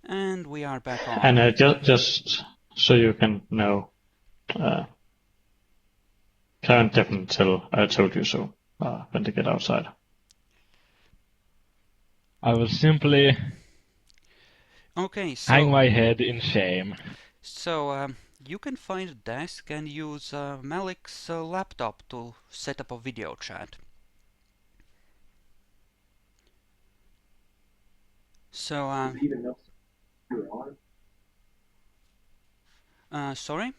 And we are back on. And just so you can know, Karen definitely told you so when to get outside. I will simply Okay, hang my head in shame. So you can find a desk and use Malik's laptop to set up a video chat. So, Does he even know you're on? sorry?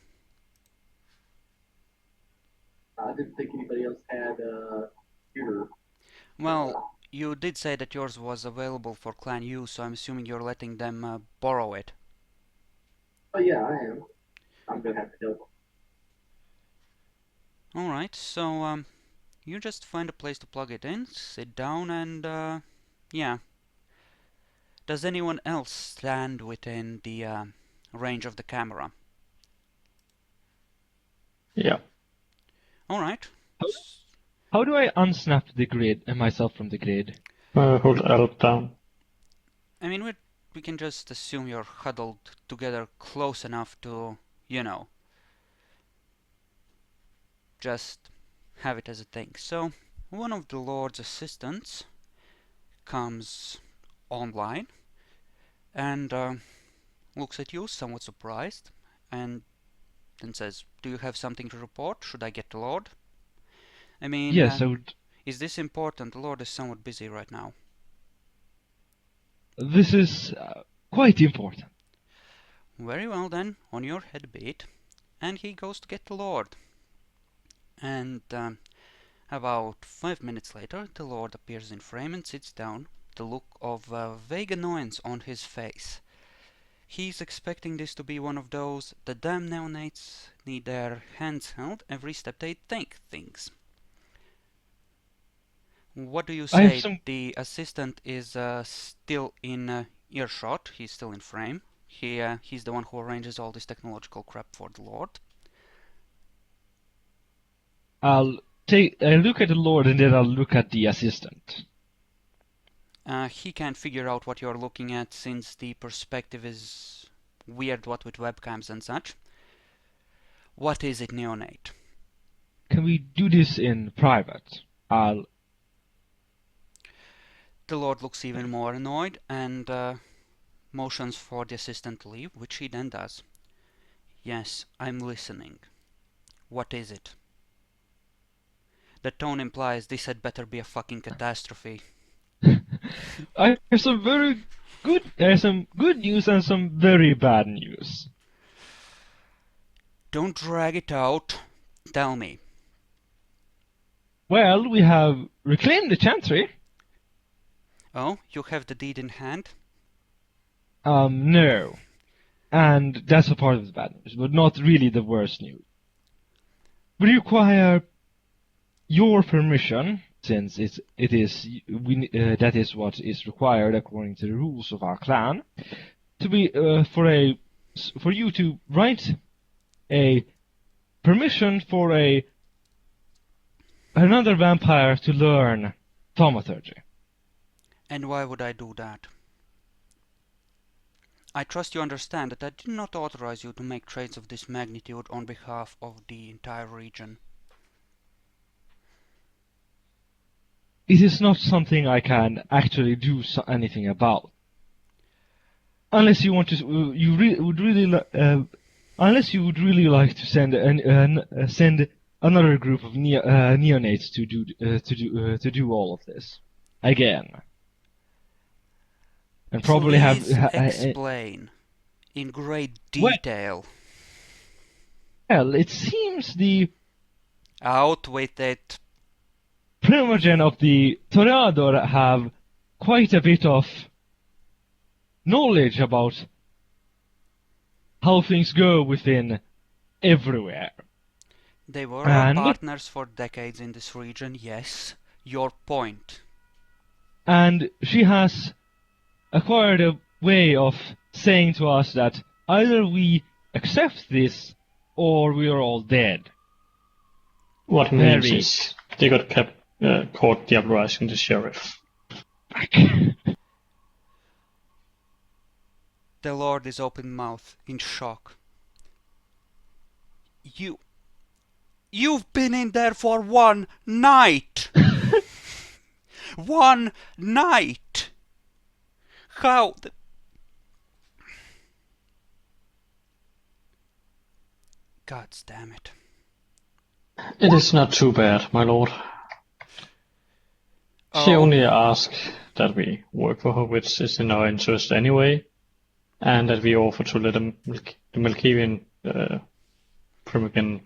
I didn't think anybody else had a computer. Well, you did say that yours was available for clan use, so I'm assuming you're letting them borrow it. Oh yeah, I am. I'm gonna have to help. Alright, so you just find a place to plug it in, sit down, and yeah. Does anyone else stand within the range of the camera? Yeah. Alright. How do I unsnap the grid myself from the grid? Hold L down. I mean, we can just assume you're huddled together close enough to, you know, just have it as a thing. So, one of the Lord's assistants comes online and looks at you, somewhat surprised, and then says, "Do you have something to report? Should I get the Lord?" I mean, Yes, I would. is this important? The Lord is somewhat busy right now. This is quite important. Very well then, on your head be it. And he goes to get the Lord. And about 5 minutes later, the Lord appears in frame and sits down, the look of vague annoyance on his face. He's expecting this to be one of those, the damn neonates need their hands held every step they take things. What do you say? The assistant is still in earshot, he's still in frame. He's the one who arranges all this technological crap for the Lord. I'll look at the Lord and then I'll look at the assistant. He can't figure out what you're looking at since the perspective is weird, what with webcams and such. What is it, neonate? Can we do this in private? The Lord looks even more annoyed and motions for the assistant to leave, which he then does. Yes, I'm listening. What is it? The tone implies this had better be a fucking catastrophe. I have some good news and some very bad news. Don't drag it out. Tell me. Well, we have reclaimed the Chantry. Oh, you have the deed in hand? No. And that's a part of the bad news, but not really the worst news. We require your permission, since that is what is required according to the rules of our clan, to be for you to write a permission for another vampire to learn thaumaturgy. And why would I do that? I trust you understand that I did not authorize you to make trades of this magnitude on behalf of the entire region. It is not something I can actually do anything about. Unless you want to, unless you would really like to send send another group of neonates to do all of this again, and probably Please explain in great detail. Well, it seems the out with it. Primogen of the Toreador have quite a bit of knowledge about how things go within everywhere. They were our partners for decades in this region, yes. Your point. And she has acquired a way of saying to us that either we accept this or we are all dead. What means is they got caught diabolizing the sheriff. The Lord is open mouthed in shock. You've been in there for one night! One night! How the... God damn it. It is not too bad, my lord. She only asked that we work for her, which is in our interest anyway, and that we offer to let the Malkavian Primogen,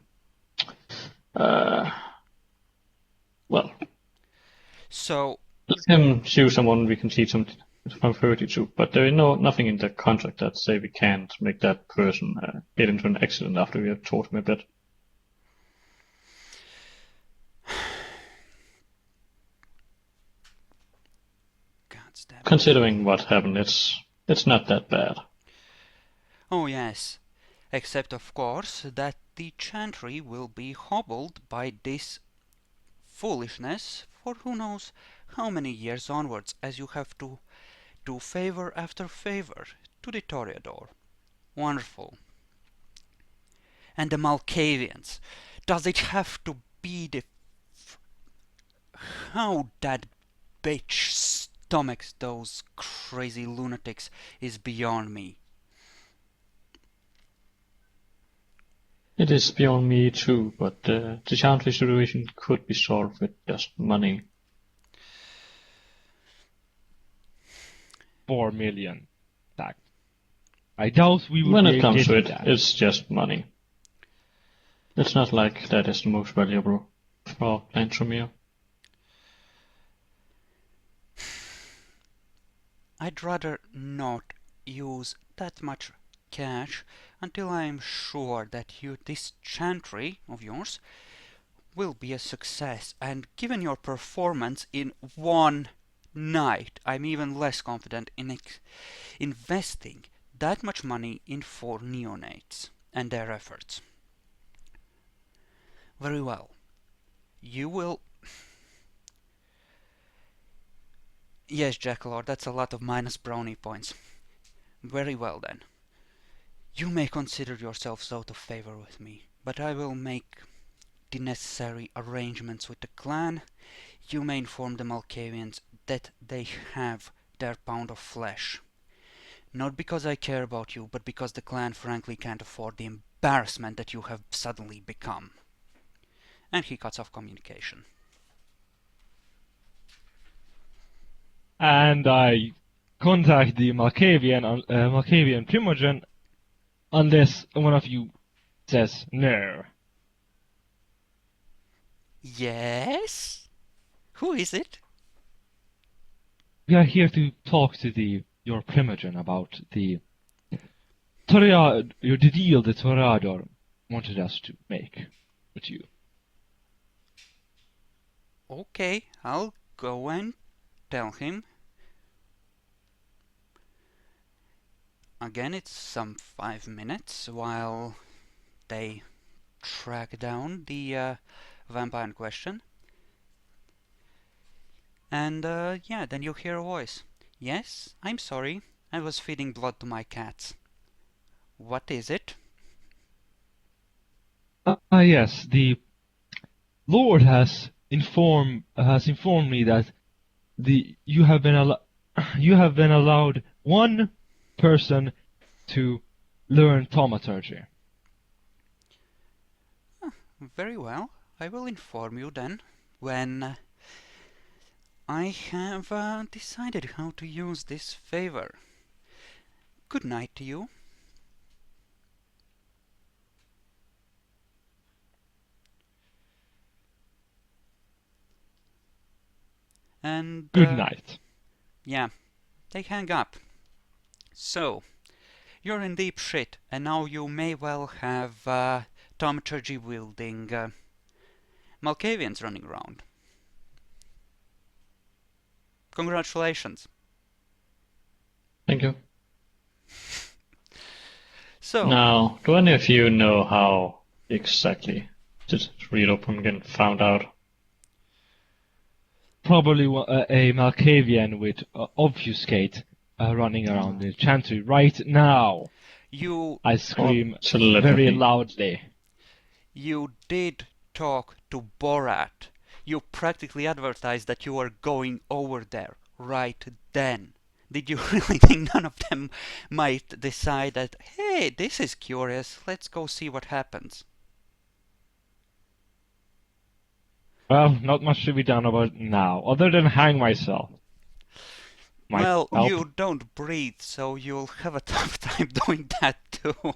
So, let him choose someone we can teach him from 32, but there is nothing in the contract that say we can't make that person get into an accident after we have taught him a bit. Considering what happened, it's not that bad. Oh yes, except of course that the Chantry will be hobbled by this foolishness for who knows how many years onwards, as you have to do favor after favor to the Toreador. Wonderful. And the Malkavians. Does it have to be the... How that bitch stomachs those crazy lunatics is beyond me. It is beyond me too, but the Chantry situation could be solved with just money. 4 million. That. I doubt we will When be it comes to it, that. it's just money. It's not like that is the most valuable for Clan Tremere. I'd rather not use that much cash until I am sure that this Chantry of yours will be a success, and given your performance in one night, I'm even less confident in investing that much money in 4 neonates and their efforts. Very well. You will... Yes, Jackalord, that's a lot of minus brownie points. Very well then. You may consider yourselves out of favor with me, but I will make the necessary arrangements with the clan. You may inform the Malkavians that they have their pound of flesh. Not because I care about you, but because the clan frankly can't afford the embarrassment that you have suddenly become. And he cuts off communication. And I contact the Malkavian Primogen unless one of you says no. Yes? Who is it? We are here to talk to your Primogen about the deal the Toreador wanted us to make with you. Okay, I'll go and tell him. Again, it's some 5 minutes while they track down the vampire in question. And yeah, then you hear a voice. Yes, I'm sorry, I was feeding blood to my cats. What is it? Yes, the Lord has informed me that you have been allowed one person to learn thaumaturgy. Very well, I will inform you then when I have decided how to use this favor. Good night to you. And Good night. yeah, they hang up. So, you're in deep shit, and now you may well have thaumaturgy wielding Malkavians running around. Congratulations. Thank you. So, Now, do any of you know how exactly did Rito Primogen found out? Probably a Malkavian would obfuscate running around the Chantry right now. I scream very loudly. You did talk to Borat. You practically advertised that you were going over there right then. Did you really think none of them might decide that, hey, this is curious, let's go see what happens? Well, not much to be done about it now, other than hang myself. Well, you don't breathe, so you'll have a tough time doing that too.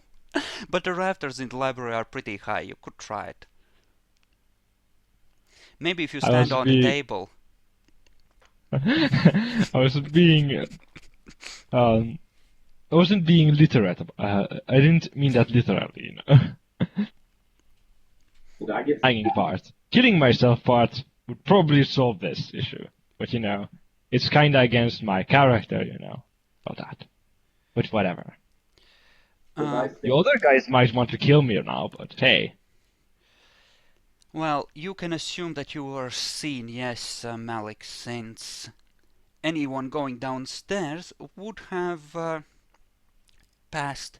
But the rafters in the library are pretty high, you could try it. Maybe if you stand on the table. I wasn't being literate. I didn't mean that literally, Hanging part. Killing myself part would probably solve this issue. But it's kinda against my character, about that. But whatever. The other guys might want to kill me now, but hey. Well, you can assume that you were seen, yes, Malik, since anyone going downstairs would have passed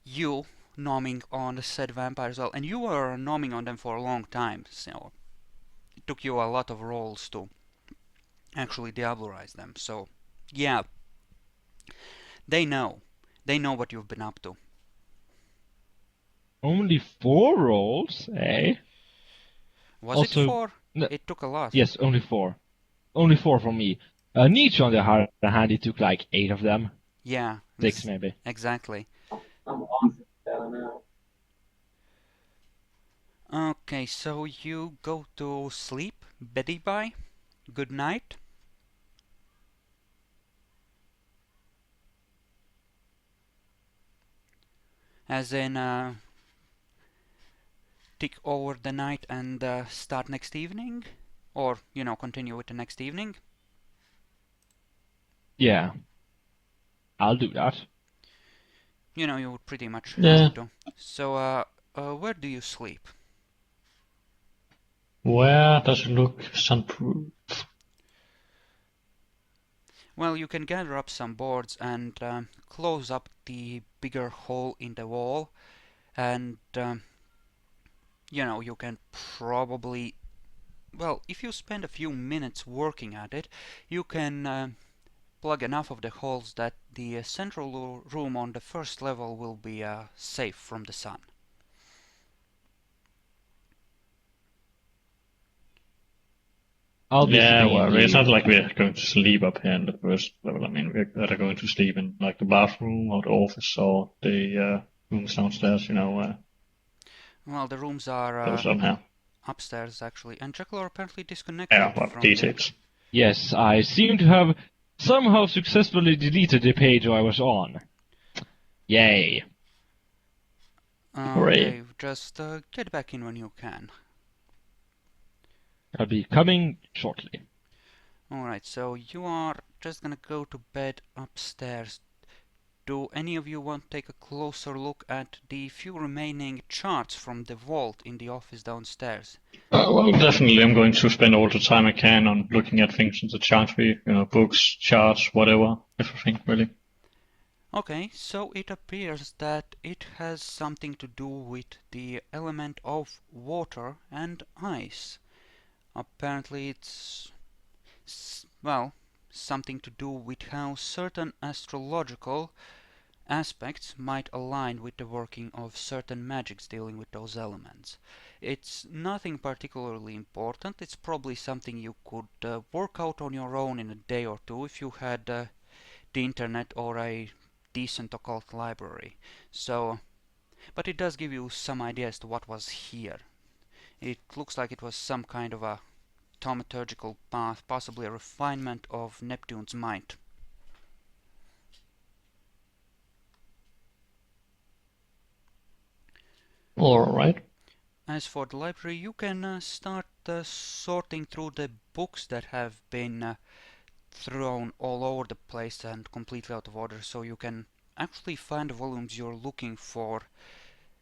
you nomming on the said vampire as well, and you were nomming on them for a long time, so it took you a lot of rolls to actually diablerize them, so yeah, they know what you've been up to. Only 4 rolls, eh? Was it 4? It took a lot. Yes, only 4. Only 4 from me. Nietzsche, on the other hand, it took like 8 of them. Yeah. 6 maybe. Exactly. I'm awesome down now. Okay, so you go to sleep, Betty bye. Good night. As in, tick over the night and start next evening? Or, continue with the next evening? Yeah. I'll do that. You would pretty much have to. So, where do you sleep? Where does it look sunproof? Well, you can gather up some boards and close up the bigger hole in the wall, and you can probably, well, if you spend a few minutes working at it, you can plug enough of the holes that the central room on the first level will be safe from the sun. Well, it's not like we're going to sleep up here in the first level. I mean, we're either going to sleep in like the bathroom or the office or the rooms downstairs, Well, the rooms are upstairs, actually. And Jekyll are apparently disconnected from details. Yes, I seem to have somehow successfully deleted the page I was on. Yay. Okay, just get back in when you can. I'll be coming shortly. Alright, so you are just gonna go to bed upstairs. Do any of you want to take a closer look at the few remaining charts from the vault in the office downstairs? Well, definitely I'm going to spend all the time I can on looking at things in the Chantry, books, charts, whatever, everything really. Okay, so it appears that it has something to do with the element of water and ice. Apparently it's, well, something to do with how certain astrological aspects might align with the working of certain magics dealing with those elements. It's nothing particularly important. It's probably something you could work out on your own in a day or two if you had the internet or a decent occult library. So, but it does give you some idea as to what was here. It looks like it was some kind of a thaumaturgical path, possibly a refinement of Neptune's might. Alright. As for the library, you can start sorting through the books that have been thrown all over the place and completely out of order, so you can actually find the volumes you're looking for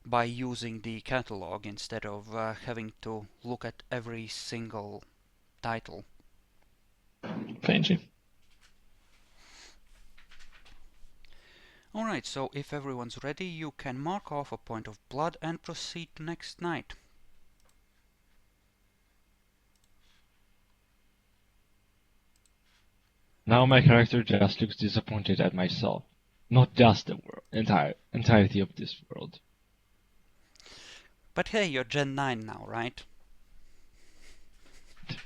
by using the catalog instead of having to look at every single title. Fancy. Alright, so if everyone's ready, you can mark off a point of blood and proceed to next night. Now my character just looks disappointed at myself. Not just the entirety of this world. But hey, you're Gen 9 now, right?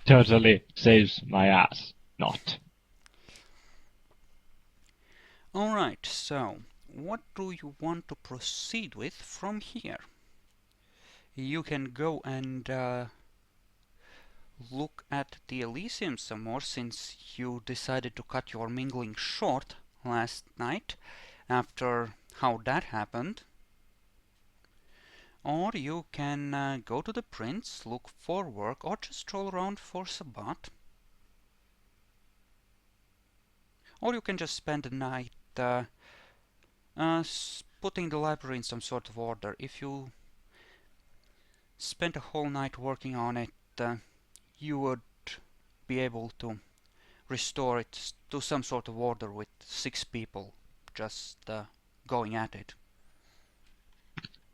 Totally saves my ass. Not. Alright, so what do you want to proceed with from here? You can go and look at the Elysium some more, since you decided to cut your mingling short last night after how that happened. Or you can go to the Prince, look for work, or just stroll around for Sabbat. Or you can just spend the night putting the library in some sort of order. If you spent a whole night working on it, you would be able to restore it to some sort of order with 6 people just going at it.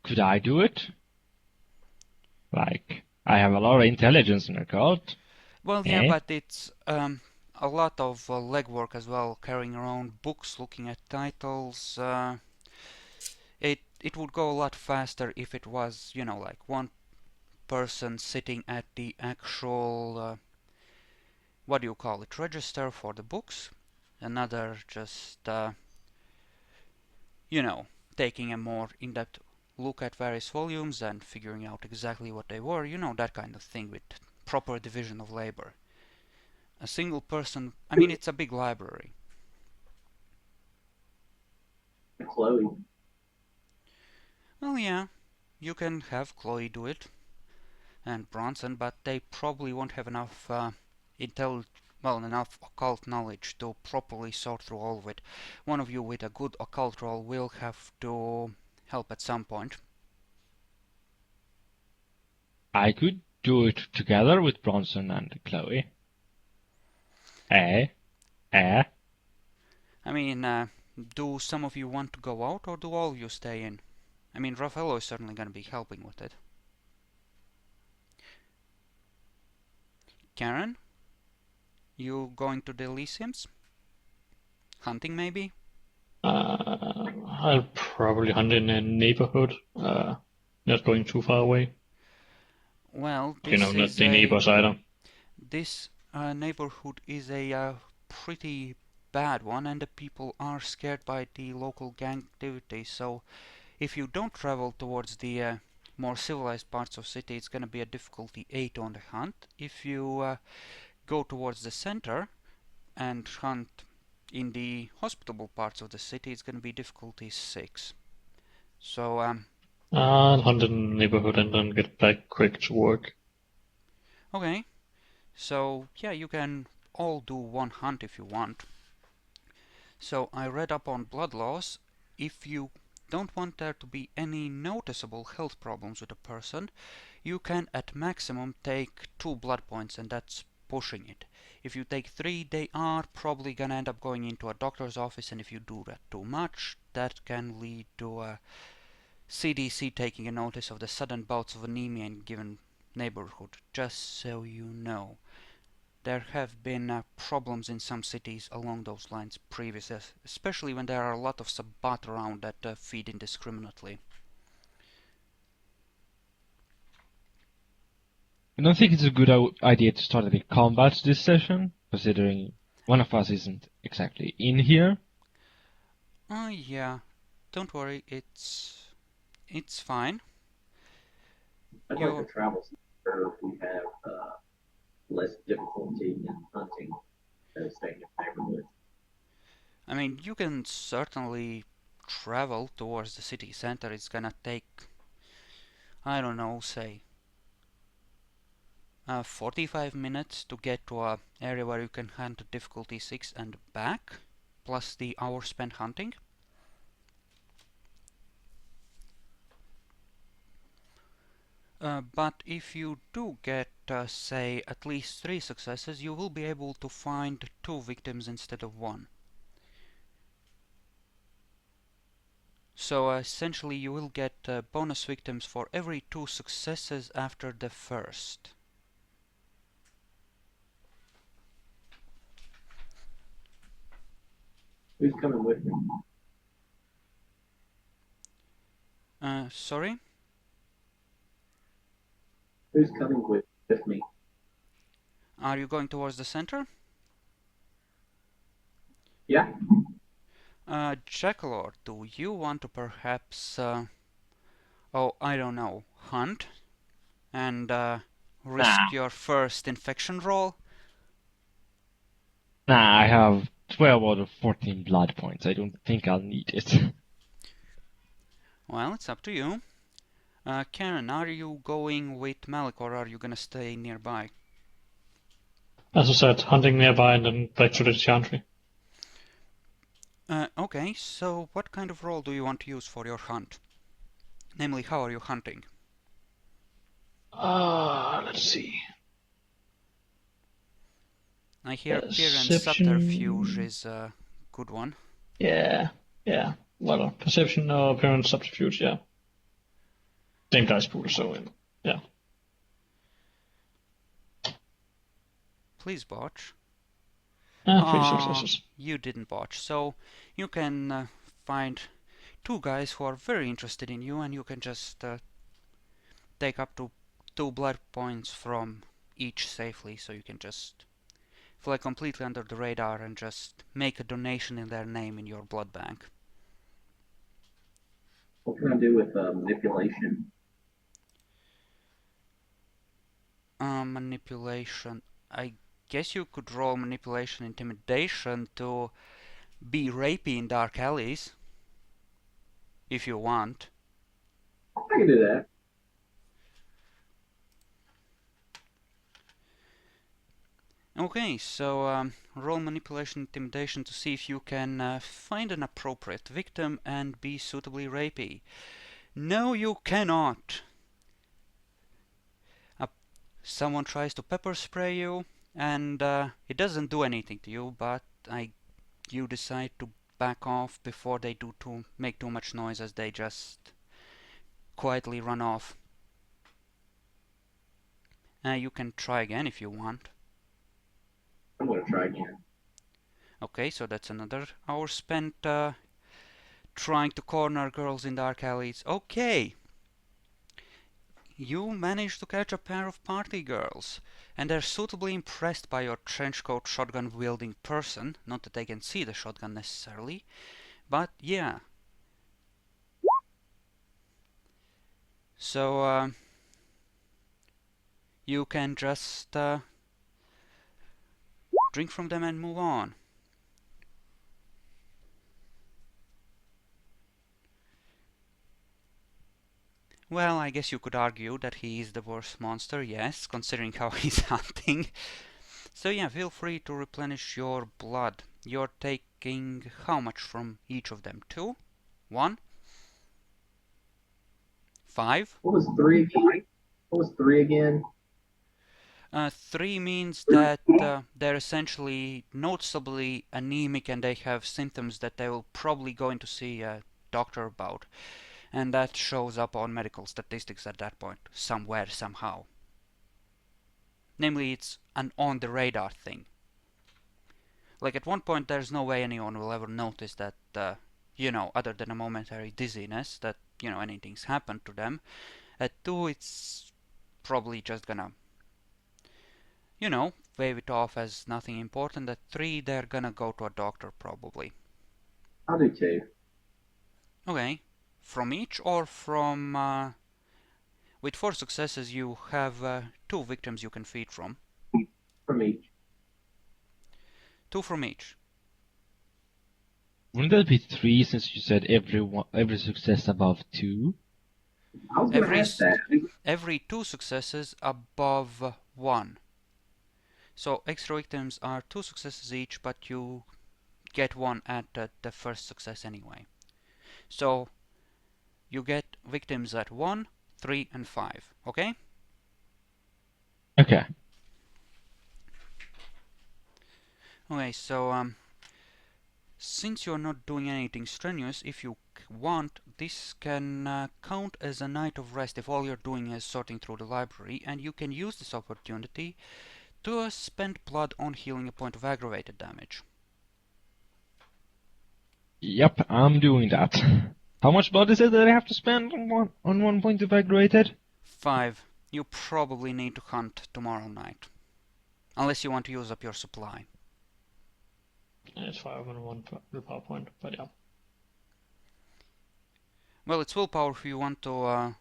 Could I do it? Like, I have a lot of intelligence in a cult. Well, yeah, Eh? but it's a lot of legwork as well, carrying around books, looking at titles. It would go a lot faster if it was, you know, like one person sitting at the actual what do you call it, register for the books, another just you know, taking a more in-depth look at various volumes and figuring out exactly what they were, you know, that kind of thing, with proper division of labor. A single person, I mean, it's a big library. Chloe. Well, yeah, you can have Chloe do it, and Bronson, but they probably won't have enough enough occult knowledge to properly sort through all of it. One of you with a good occult roll will have to help at some point. I could do it together with Bronson and Chloe. Eh? I mean, do some of you want to go out, or do all of you stay in? I mean, Raffaello is certainly going to be helping with it. Karen? You going to the Elysiums? Hunting, maybe? I'll probably hunt in a neighborhood, not going too far away. Well, You know, not the neighbors either. This neighborhood is a pretty bad one, and the people are scared by the local gang activity. So, if you don't travel towards the more civilized parts of city, it's going to be a difficulty 8 on the hunt. If you go towards the center and hunt in the hospitable parts of the city, it's going to be difficulty 6. So, I'll hunt in the neighborhood and then get back quick to work. okay. So, yeah, you can all do one hunt if you want. So, I read up on blood loss. If you don't want there to be any noticeable health problems with a person, you can at maximum take 2 blood points, and that's pushing it. If you take 3, they are probably gonna end up going into a doctor's office, and if you do that too much, that can lead to a CDC taking a notice of the sudden bouts of anemia in a given neighborhood, just so you know. There have been problems in some cities along those lines previously, especially when there are a lot of Sabbat around that feed indiscriminately. I don't think it's a good idea to start any combats this session, considering one of us isn't exactly in here. Yeah, don't worry, it's fine. I'd like to travel somewhere we have less difficulty in hunting than staying in the neighborhood. I mean, you can certainly travel towards the city center. It's gonna take, I don't know, say 45 minutes to get to a area where you can hunt difficulty 6 and back, plus the hour spent hunting. But if you do get, say, at least 3 successes, you will be able to find 2 victims instead of 1. So essentially you will get bonus victims for every 2 successes after the first. Who's coming with me? Sorry? Who's coming with me? Are you going towards the center? Yeah. Jackalor, do you want to perhaps, oh, I don't know, hunt and risk Nah. your first infection roll? Nah, I have 12 out of 14 blood points. I don't think I'll need it. Well, it's up to you. Karen, are you going with Malik or are you gonna stay nearby? As I said, hunting nearby and then back to the Chantry. Okay, so what kind of roll do you want to use for your hunt? Namely, how are you hunting? Let's see. I hear appearance Perception. subterfuge is a good one. Yeah. Well, perception or appearance subterfuge, yeah. Same dice pool, so yeah. Please botch. 3 successes. You didn't botch, so you can find 2 guys who are very interested in you and you can just take up to 2 blood points from each safely, so you can just fly completely under the radar and just make a donation in their name in your blood bank. What can I do with manipulation? Manipulation. I guess you could roll manipulation intimidation to be rapey in dark alleys. If you want. I can do that. Okay, so roll manipulation intimidation to see if you can find an appropriate victim and be suitably rapey. No, you cannot. Someone tries to pepper spray you, and it doesn't do anything to you, but you decide to back off before they make too much noise, as they just quietly run off. You can try again if you want. I'm going to try again. Okay, so that's another hour spent trying to corner girls in dark alleys. Okay. You managed to catch a pair of party girls, and they're suitably impressed by your trenchcoat shotgun-wielding person. Not that they can see the shotgun necessarily, but yeah. So, you can just drink from them and move on. Well, I guess you could argue that he is the worst monster, yes, considering how he's hunting. So yeah, feel free to replenish your blood. You're taking how much from each of them? 2? 1? 5? What was 3 again? What was 3 again? 3 means that they're essentially noticeably anemic and they have symptoms that they will probably go in to see a doctor about. And that shows up on medical statistics at that point, somewhere, somehow. Namely, it's an on-the-radar thing. Like, at one point, there's no way anyone will ever notice that, other than a momentary dizziness, that, anything's happened to them. At 2, it's probably just gonna, wave it off as nothing important. At 3, they're gonna go to a doctor, probably. I'll do 2. Okay. From each or from... with 4 successes, you have 2 victims you can feed from. From each. 2 from each. Wouldn't that be 3 since you said every success above 2? I was going to ask that. Every 2 successes above 1. So extra victims are 2 successes each, but you get 1 at the first success anyway. So you get victims at 1, 3, and 5. Okay? Okay. Okay, so since you're not doing anything strenuous, if you want, this can count as a night of rest if all you're doing is sorting through the library, and you can use this opportunity to spend blood on healing a point of aggravated damage. Yep, I'm doing that. How much blood is it that I have to spend on one point of aggravated? 5. You probably need to hunt tomorrow night. Unless you want to use up your supply. It's 5 on 1 willpower point, but yeah. Well, it's willpower if you want to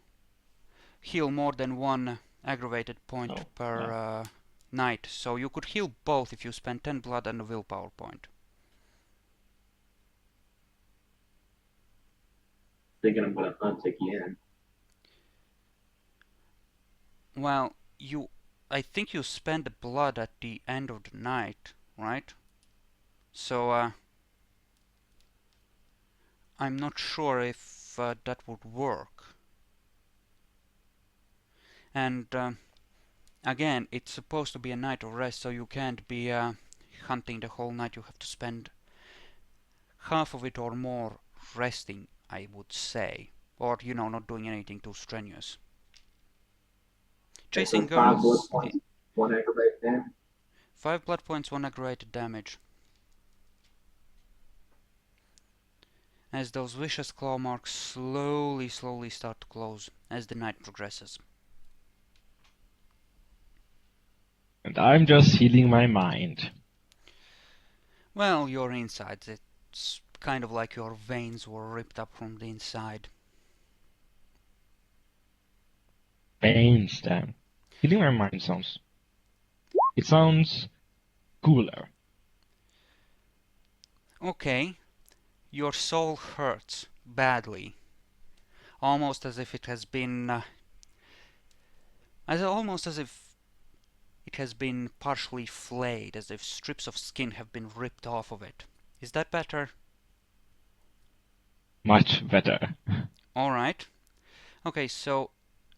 heal more than one aggravated point per night. So you could heal both if you spend 10 blood and a willpower point. Thinking I'm gonna hunt again. Well, I think you spend the blood at the end of the night, right? So I'm not sure if that would work. And again, it's supposed to be a night of rest, so you can't be hunting the whole night. You have to spend half of it or more resting, I would say. Or, you know, not doing anything too strenuous. Chasing So 5 blood girls... points, 1 aggravated damage. 5 blood points, 1 aggravated damage. As those vicious claw marks slowly start to close as the night progresses. And I'm just healing my mind. Well, your insides, it's kind of like your veins were ripped up from the inside. Veins, damn. Healing my mind sounds... It sounds cooler. Okay, your soul hurts badly. Almost as if it has been... almost as if it has been partially flayed, as if strips of skin have been ripped off of it. Is that better? Much better. Alright. Okay, so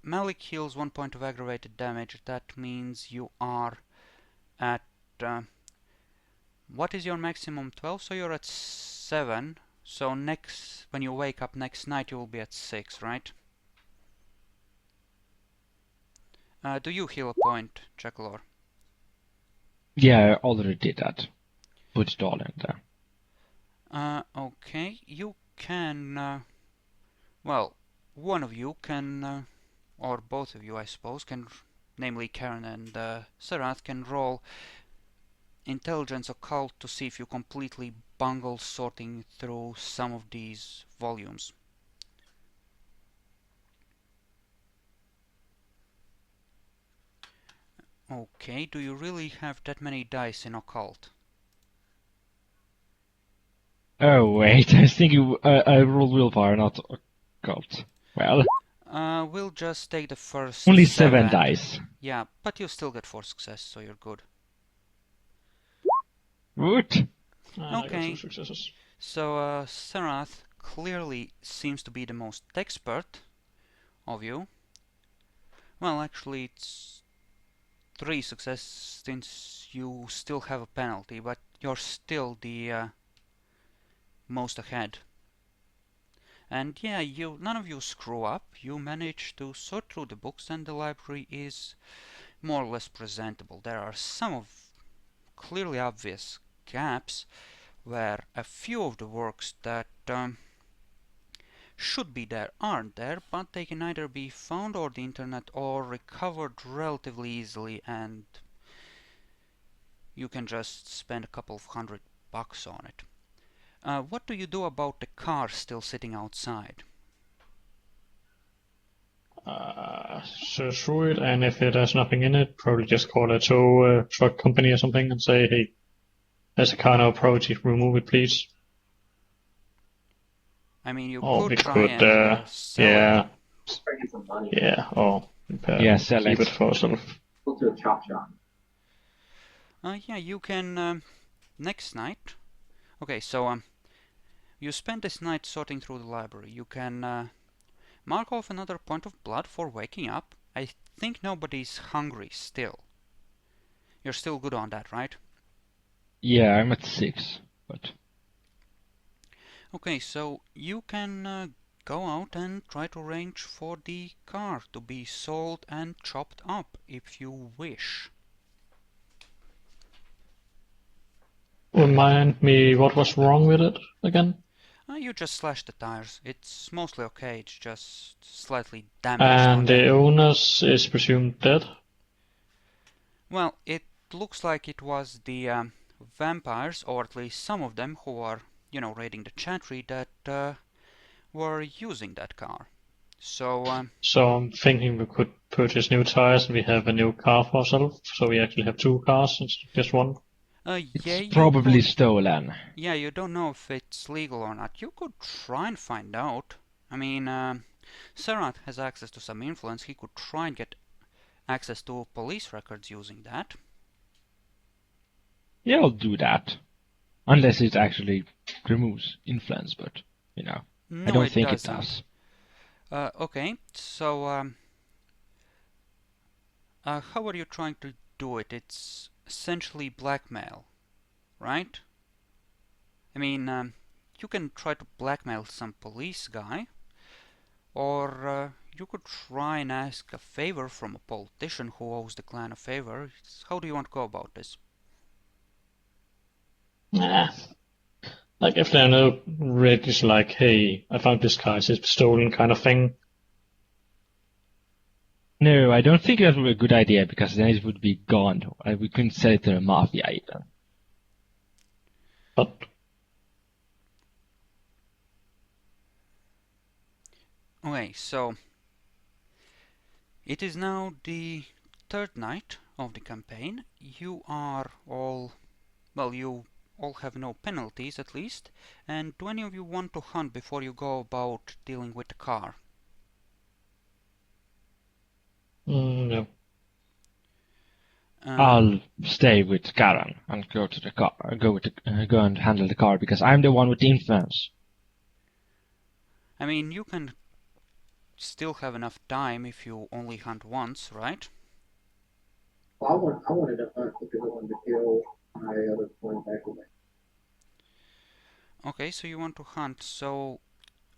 Malik heals 1 point of aggravated damage. That means you are at... what is your maximum? 12? So you're at 7. So when you wake up next night, you will be at 6, right? Do you heal a point, Chakalor? Yeah, I already did that. Put it all in there. Okay, you can... well, one of you can... or both of you, I suppose, can... namely Karen and Sarath, can roll Intelligence Occult to see if you completely bungle sorting through some of these volumes. Okay, do you really have that many dice in Occult? Oh wait, I was thinking I rolled willpower, not occult. Well, We'll just take the first only 7 dice. Yeah, but you still get 4 success, so you're good. Good. I got 2 Okay. successes. So Sarath clearly seems to be the most expert of you. Well, actually it's 3 successes since you still have a penalty, but you're still the most ahead. And yeah, none of you screw up. You manage to sort through the books, and the library is more or less presentable. There are some of clearly obvious gaps where a few of the works that should be there aren't there, but they can either be found on the internet or recovered relatively easily, and you can just spend a couple of $100 on it. What do you do about the car still sitting outside? Search through it, and if it has nothing in it, probably just call a tow truck company or something and say, hey, there's a car now approaching, remove it please. I mean, you Or could we try could, and sell yeah, it. Bring in some money. yeah, or Sell keep it. it for sort of. Go to a chop shop. Yeah, you can next night. Okay, so you spend this night sorting through the library. You can mark off another point of blood for waking up. I think nobody's hungry still. You're still good on that, right? Yeah, I'm at 6, but... Okay, so you can go out and try to arrange for the car to be sold and chopped up if you wish. Remind me what was wrong with it again? You just slashed the tires. It's mostly okay, it's just slightly damaged on And the... the owners is presumed dead? Well, it looks like it was the vampires, or at least some of them, who are, raiding the Chantry that were using that car. So, So I'm thinking we could purchase new tires and we have a new car for ourselves. So we actually have two cars instead of just one. yeah, It's you probably could... stolen. Yeah, you don't know if it's legal or not. You could try and find out. I mean, Serath has access to some influence. He could try and get access to police records using that. Yeah, I'll do that. Unless it actually removes influence, but, I No, don't it think it doesn't. does. Okay, so how are you trying to do it? It's essentially blackmail, right? I mean, you can try to blackmail some police guy, or you could try and ask a favor from a politician who owes the clan a favor. How do you want to go about this? Nah. Like if there are no regis like, hey, I found this car, it's stolen kind of thing. No, I don't think that would be a good idea, because then it would be gone. We couldn't sell it to the mafia even. But Okay, so it is now the third night of the campaign. You are all, well, you all have no penalties at least. And do any of you want to hunt before you go about dealing with the car? no. I'll stay with Karen and go to the car. Go and handle the car, because I'm the one with the influence. I mean, you can still have enough time if you only hunt once, right? Well, I wanted to hunt because I wanted to kill my other friend back away. Okay, so you want to hunt. So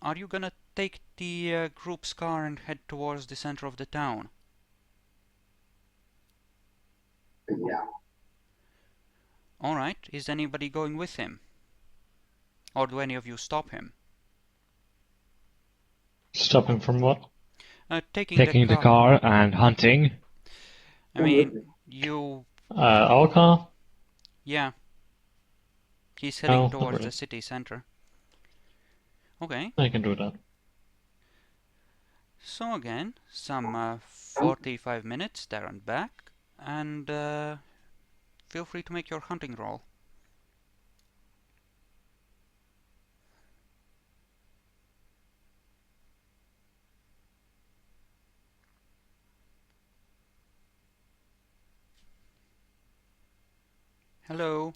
are you gonna take the group's car and head towards the center of the town? But yeah, Alright, is anybody going with him? Or do any of you stop him? Stop him from what? Taking Taking the car and hunting. I mean, you... Our car? Yeah. He's heading No, not towards really. the city center. Okay, I can do that. so again, some 45 minutes there and back, and feel free to make your hunting roll. Hello.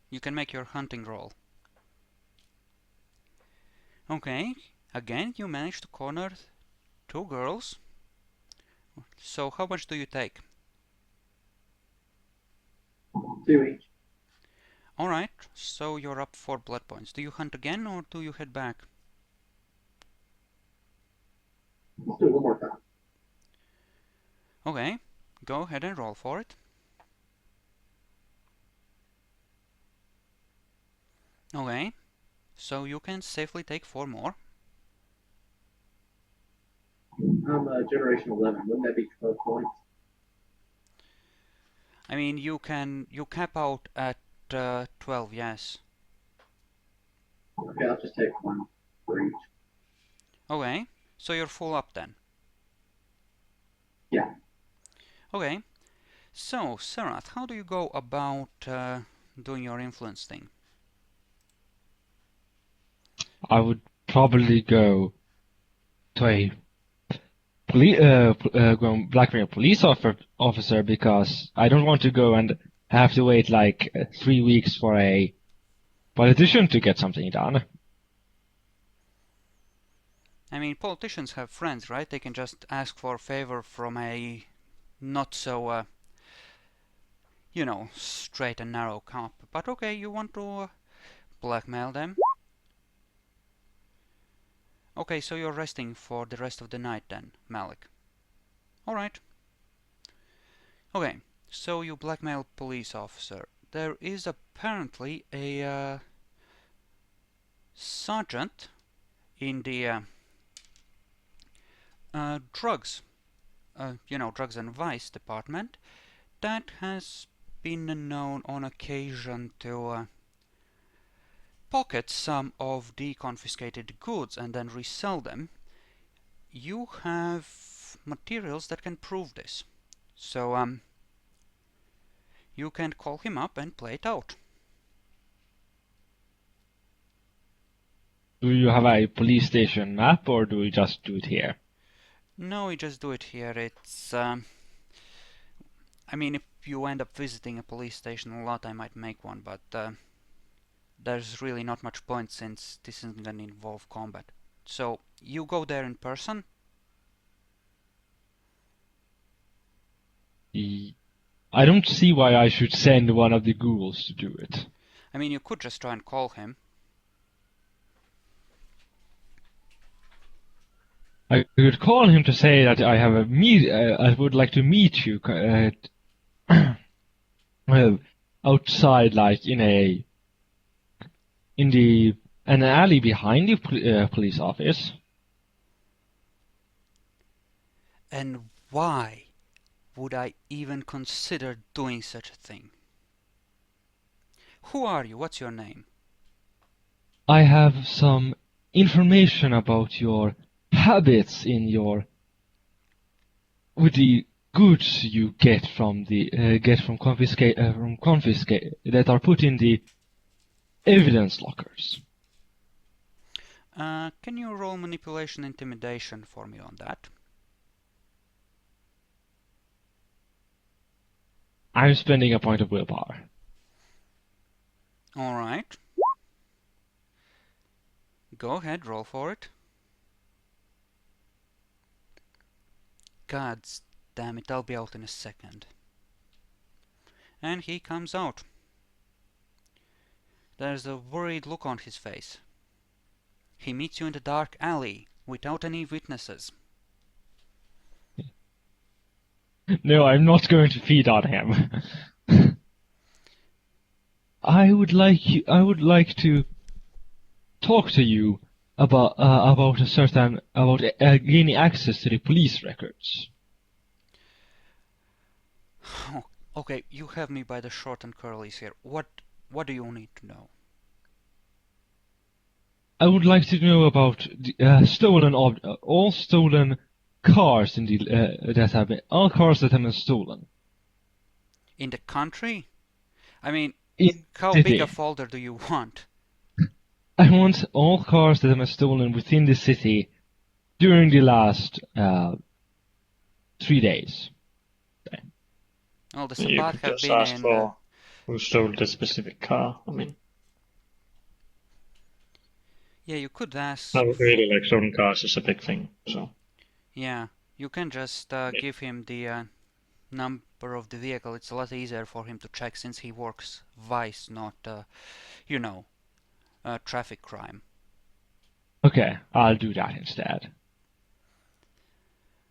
You can make your hunting roll. Okay, again you managed to corner two girls. So how much do you take? 2 each. Alright, so you're up 4 blood points. Do you hunt again or do you head back? Let's do it one more time. Okay, go ahead and roll for it. Okay, so you can safely take 4 more. I'm Generation 11. Wouldn't that be 12 points? I mean, you cap out at 12, yes. Okay, I'll just take one for each. Okay, so you're full up then. Yeah. Okay, so Serath, how do you go about doing your influence thing? I would probably go to a blackmail a police officer, because I don't want to go and have to wait like 3 weeks for a politician to get something done. I mean, politicians have friends, right? They can just ask for a favor from a not so, straight and narrow cop. But okay, you want to blackmail them. Okay, so you're resting for the rest of the night then, Malik. Alright. Okay, so you blackmail police officer. There is apparently a sergeant in the drugs, drugs and vice department that has been known on occasion to pocket some of the confiscated goods and then resell them. You have materials that can prove this. So, you can call him up and play it out. Do you have a police station map, or do we just do it here? No, we just do it here. It's, I mean, if you end up visiting a police station a lot, I might make one, but there's really not much point since this isn't gonna involve combat. So, you go there in person? I don't see why I should send one of the ghouls to do it. I mean, you could just try and call him. I could call him to say that I have I would like to meet you outside, like in an alley behind the police office. And why would I even consider doing such a thing? Who are you? What's your name? I have some information about your habits with the goods you get from confiscate that are put in the evidence lockers. Can you roll manipulation intimidation for me on that? I'm spending a point of willpower. Alright. Go ahead, roll for it. God damn it, I'll be out in a second. And he comes out. There's a worried look on his face. He meets you in the dark alley, without any witnesses. No, I'm not going to feed on him. I would like to talk to you about gaining access to the police records. Okay, you have me by the short and curlies here. What do you need to know? I would like to know about the, all stolen cars in all cars that have been stolen. In the country? I mean, In how city. big a folder do you want? I want all cars that have been stolen within the city during the last 3 days. Well, the You Sabbath could have just been ask in. for who stole the specific car. I mean, Yeah, you could ask. not really like stolen cars is a big thing. So Yeah, you can just give him the number of the vehicle. It's a lot easier for him to check since he works vice, not, traffic crime. Okay, I'll do that instead.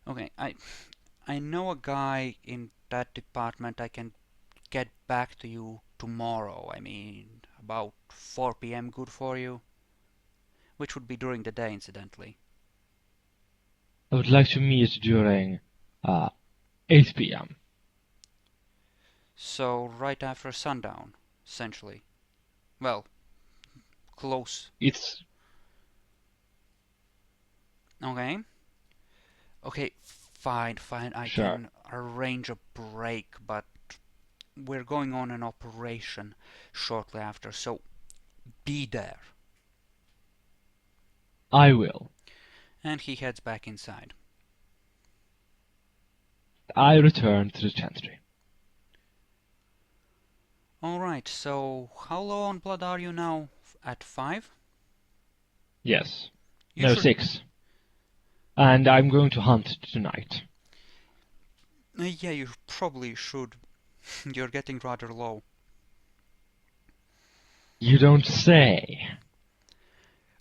Okay, I know a guy in that department. I can get back to you tomorrow. I mean, about 4 p.m. good for you? Which would be during the day, incidentally. I would like to meet during 8 p.m. So, right after sundown, essentially. Well, close. It's Okay. Okay, fine. I Sure. can arrange a break, but we're going on an operation shortly after, so be there. I will. And he heads back inside. I return to the Chantry. Alright, so how low on blood are you now? At 5? Yes. You No, should- 6. And I'm going to hunt tonight. Yeah, you probably should. You're getting rather low. You don't say.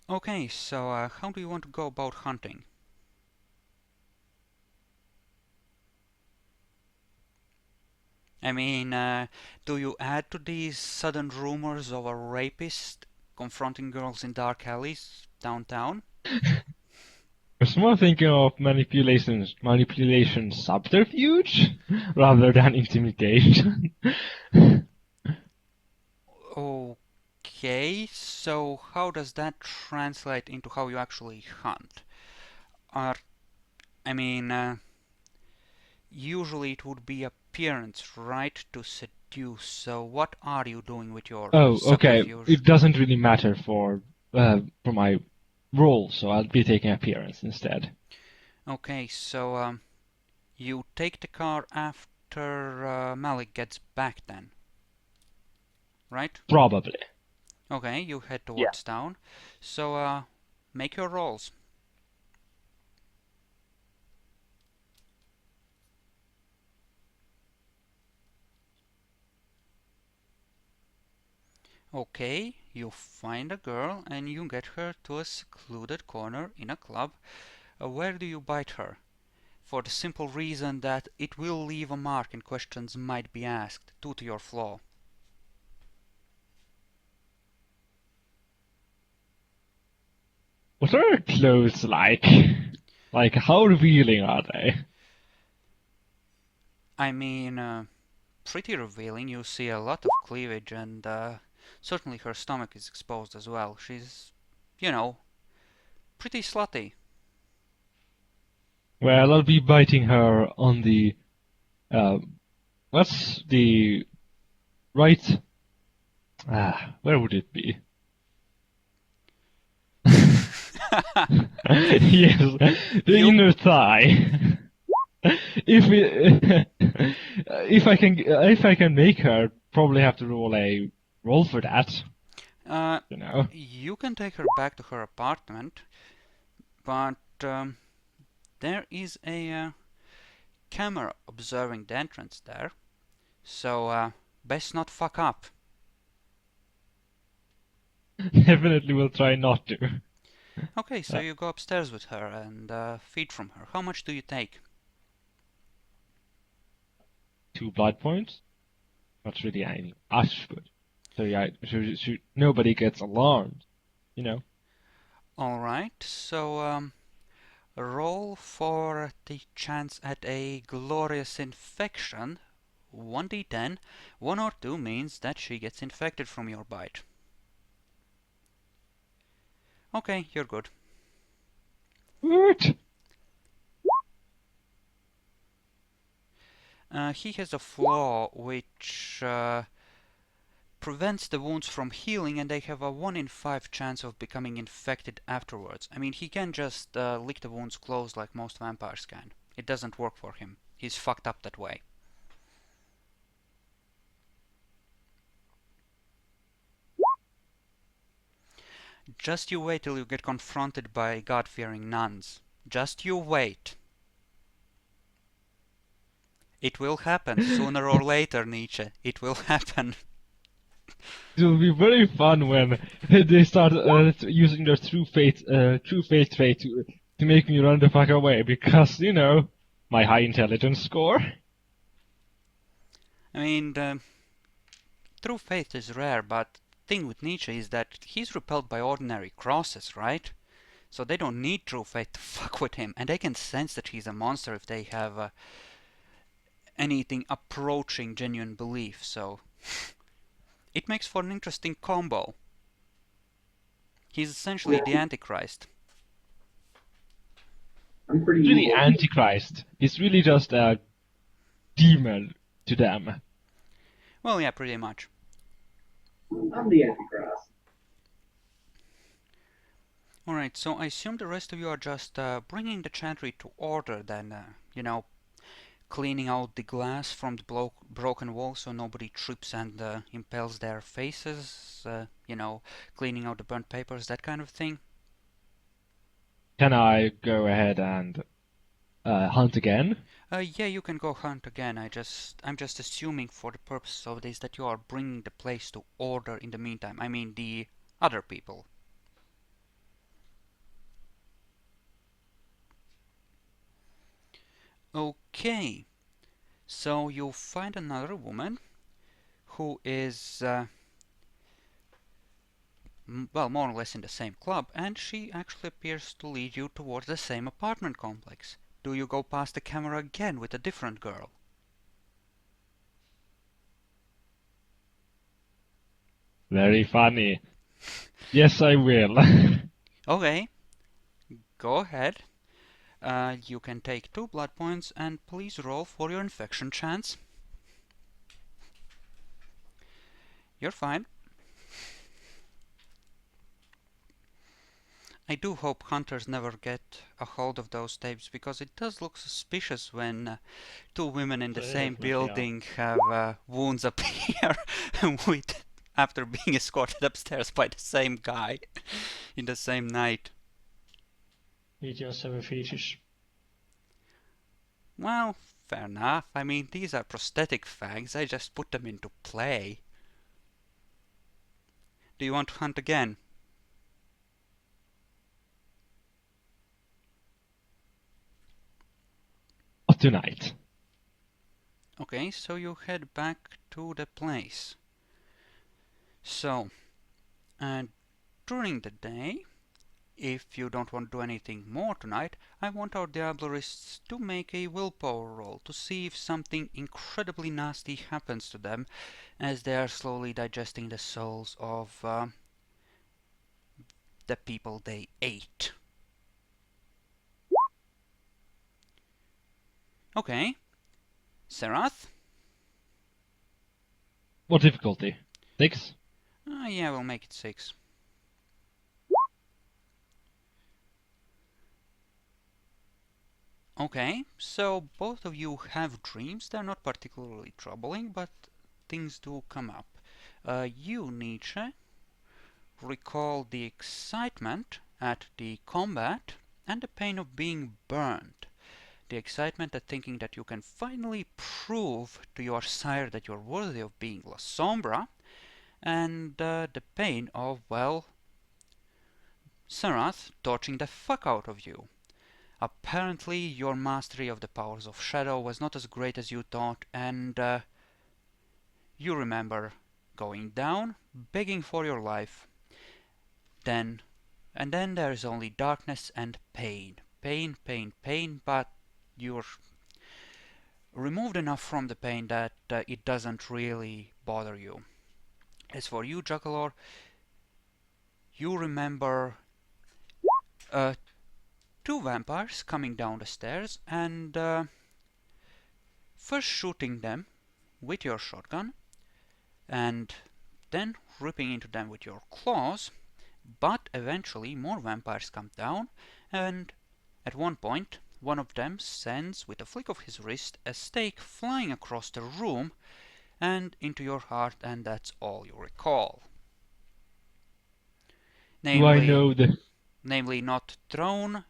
Okay, so how do you want to go about hunting? I mean, do you add to these sudden rumors of a rapist confronting girls in dark alleys downtown? I was more thinking of manipulation subterfuge rather than intimidation. Okay, so how does that translate into how you actually hunt? Are, I mean, usually it would be appearance, right, to seduce. So what are you doing with your Oh, okay. subterfuge? It doesn't really matter for my role, so I'll be taking appearance instead. Okay, so you take the car after Malik gets back then, right? Probably. Okay, you head Yeah. towards town. So make your rolls. Okay, you find a girl and you get her to a secluded corner in a club. Where do you bite her? For the simple reason that it will leave a mark and questions might be asked due to your flaw. What are her clothes like? Like, how revealing are they? I mean, pretty revealing. You see a lot of cleavage, and certainly her stomach is exposed as well. She's, you know, pretty slutty. Well, I'll be biting her on the, what's the right, where would it be? Yes, the You inner thigh. If I can make her, probably have to roll for that. You know. you can take her back to her apartment, but there is a camera observing the entrance there, so best not fuck up. Definitely will try not to. Okay, so you go upstairs with her and feed from her. How much do you take? 2 blood points. Not really anything much, but so yeah, nobody gets alarmed. You know. Alright, so roll for the chance at a glorious infection. 1d10. 1 or 2 means that she gets infected from your bite. Okay, you're good. What? He has a flaw which prevents the wounds from healing, and they have a 1 in 5 chance of becoming infected afterwards. I mean, he can just lick the wounds closed like most vampires can. It doesn't work for him. He's fucked up that way. Just you wait till you get confronted by God-fearing nuns. Just you wait. It will happen sooner or later, Nietzsche. It will happen. It will be very fun when they start using their true faith trait to make me run the fuck away because you know my high intelligence score. I mean, true faith is rare, but the thing with Nietzsche is that he's repelled by ordinary crosses, right? So they don't need true faith to fuck with him, and they can sense that he's a monster if they have anything approaching genuine belief, so it makes for an interesting combo. He's essentially the Antichrist. I'm pretty Really evil. Antichrist. He's really just a demon to them. Well, yeah, pretty much. I'm the Antichrist. Alright, so I assume the rest of you are just bringing the Chantry to order then, you know, cleaning out the glass from the broken wall so nobody trips and impales their faces, you know, cleaning out the burnt papers, that kind of thing. Can I go ahead and hunt again? Yeah, you can go hunt again. I'm just assuming for the purpose of this that you are bringing the place to order in the meantime. I mean the other people. Okay, so you find another woman who is, well, more or less in the same club, and she actually appears to lead you towards the same apartment complex. Do you go past the camera again with a different girl? Very funny. Yes, I will. Okay, go ahead. You can take 2 blood points and please roll for your infection chance. You're fine. I do hope hunters never get a hold of those tapes, because it does look suspicious when 2 women in the They same definitely are. building have wounds appear with, after being escorted upstairs by the same guy in the same night. He just have a fetish. Well, fair enough. I mean, these are prosthetic fags. I just put them into play. Do you want to hunt again? Not tonight. Okay, so you head back to the place. So, during the day, if you don't want to do anything more tonight, I want our Diablerists to make a willpower roll to see if something incredibly nasty happens to them as they are slowly digesting the souls of the people they ate. Okay, Serath? What difficulty? 6? Yeah, we'll make it 6. Okay, so both of you have dreams. They're not particularly troubling, but things do come up. You, Nietzsche, recall the excitement at the combat and the pain of being burned. The excitement at thinking that you can finally prove to your sire that you're worthy of being La Sombra, and the pain of, well, Sarath torching the fuck out of you. Apparently, your mastery of the powers of shadow was not as great as you thought, and you remember going down, begging for your life. Then there is only darkness and pain. Pain, pain, pain, but you're removed enough from the pain that it doesn't really bother you. As for you, Juggler, you remember 2 vampires coming down the stairs and first shooting them with your shotgun and then ripping into them with your claws, but eventually more vampires come down, and at one point one of them sends, with a flick of his wrist, a stake flying across the room and into your heart, and that's all you recall. Do I know the... Namely not thrown,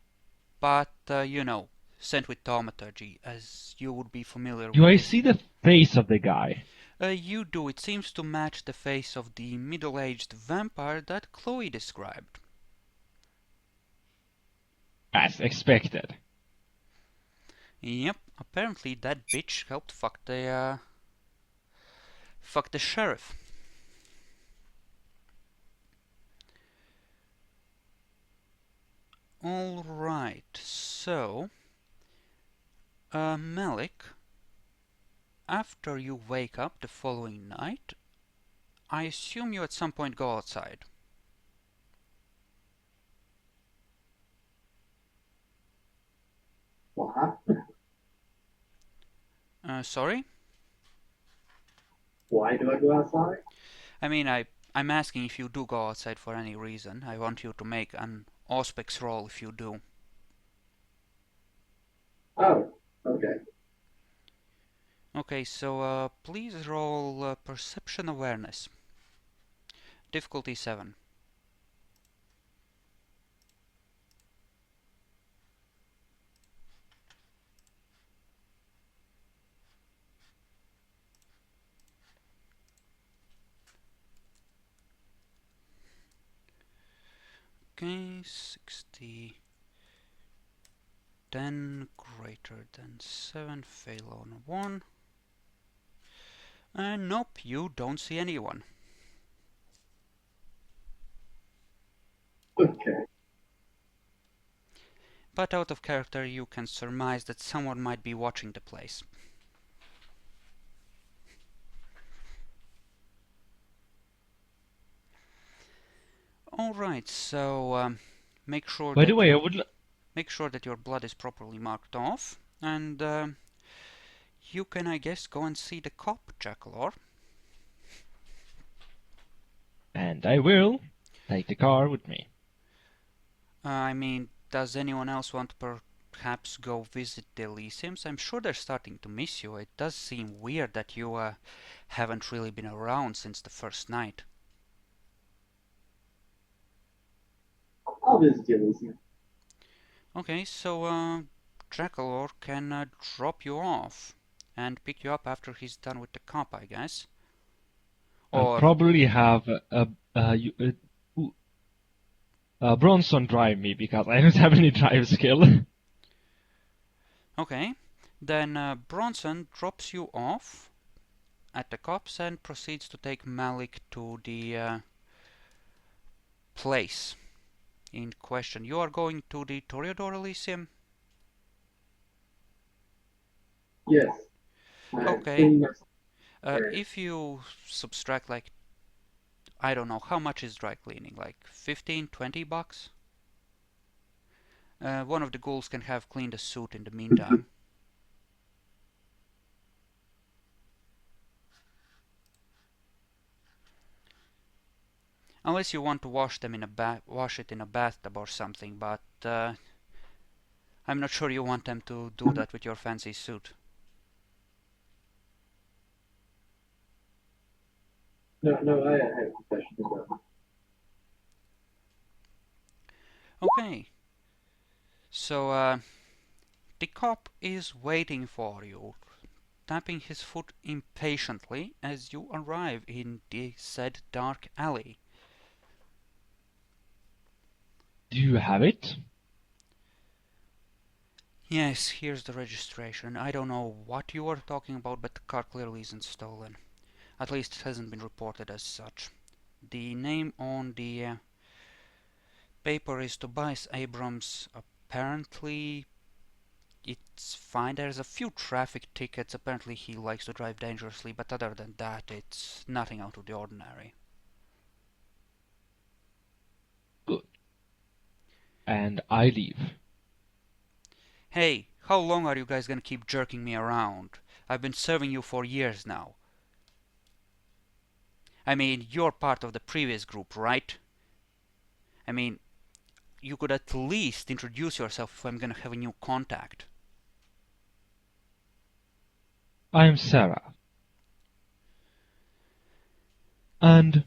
but, sent with thaumaturgy, as you would be familiar Do with I this. see the face of the guy? You do. It seems to match the face of the middle-aged vampire that Chloe described. As expected. Yep, apparently that bitch helped fuck the sheriff. Alright, so Malik, after you wake up the following night, I assume you at some point go outside. Why? Sorry? Why do I go outside? I mean, I'm asking if you do go outside for any reason. I want you to make an Auspex roll if you do. Oh, okay. Okay, so please roll Perception Awareness. Difficulty 7. Okay, 60 10 greater than 7, fail on 1. And nope, you don't see anyone. Okay. But out of character, you can surmise that someone might be watching the place. Alright, so make sure By that the way, make sure that your blood is properly marked off, and you can, I guess, go and see the cop, Jackalor. and I will take the car with me. I mean, does anyone else want to perhaps go visit the Elysiums? I'm sure they're starting to miss you. It does seem weird that you haven't really been around since the first night. I'll visit you, Lucy. Okay, so Draculaur can drop you off and pick you up after he's done with the cop, I guess. I'll Or probably have Bronson drive me because I don't have any drive skill. okay, then Bronson drops you off at the cops and proceeds to take Malik to the place in question. You are going to the Toreador Elysium? Yes. Okay. If you subtract, like, I don't know, how much is dry cleaning? Like 15, 20 bucks? One of the ghouls can have cleaned the suit in the meantime. Unless you want to wash them in a wash it in a bathtub or something, but I'm not sure you want them to do that with your fancy suit. No, I have a question as well. Okay. So the cop is waiting for you, tapping his foot impatiently as you arrive in the said dark alley. Do you have it? Yes, here's the registration. I don't know what you are talking about, but the car clearly isn't stolen. At least it hasn't been reported as such. The name on the paper is Tobias Abrams. Apparently, it's fine. There's a few traffic tickets. Apparently, he likes to drive dangerously, but other than that, it's nothing out of the ordinary. Good. And I leave. Hey, how long are you guys gonna keep jerking me around? I've been serving you for years now. I mean, you're part of the previous group, right? I mean, you could at least introduce yourself if I'm gonna have a new contact. I'm Sarah. And